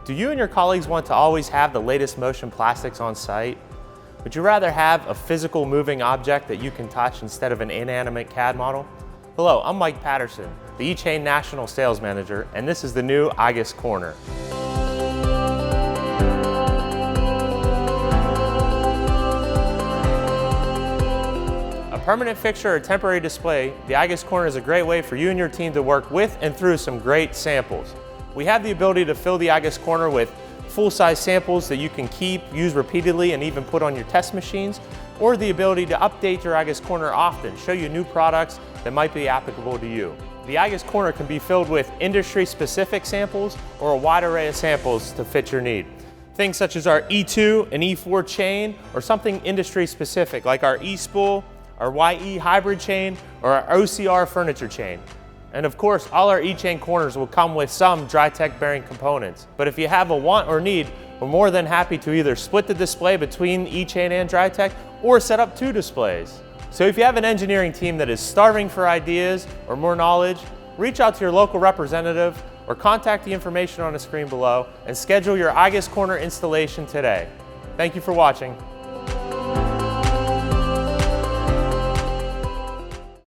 Do you and your colleagues want to always have the latest motion plastics on site? Would you rather have a physical moving object that you can touch instead of an inanimate CAD model? Hello, I'm Mike Patterson, the eChain National Sales Manager, and this is the new igus Corner. A permanent fixture or temporary display, the igus Corner is a great way for you and your team to work with and through some great samples. We have the ability to fill the igus Corner with full-size samples that you can keep, use repeatedly, and even put on your test machines, or the ability to update your igus Corner often, show you new products that might be applicable to you. The igus Corner can be filled with industry-specific samples or a wide array of samples to fit your need. Things such as our E2 and E4 chain, or something industry-specific like our E-spool, our YE hybrid chain, or our OCR furniture chain. And of course, all our eChain corners will come with some Drytech bearing components. But if you have a want or need, we're more than happy to either split the display between eChain and Drytech or set up two displays. So if you have an engineering team that is starving for ideas or more knowledge, reach out to your local representative or contact the information on the screen below and schedule your igus Corner installation today. Thank you for watching.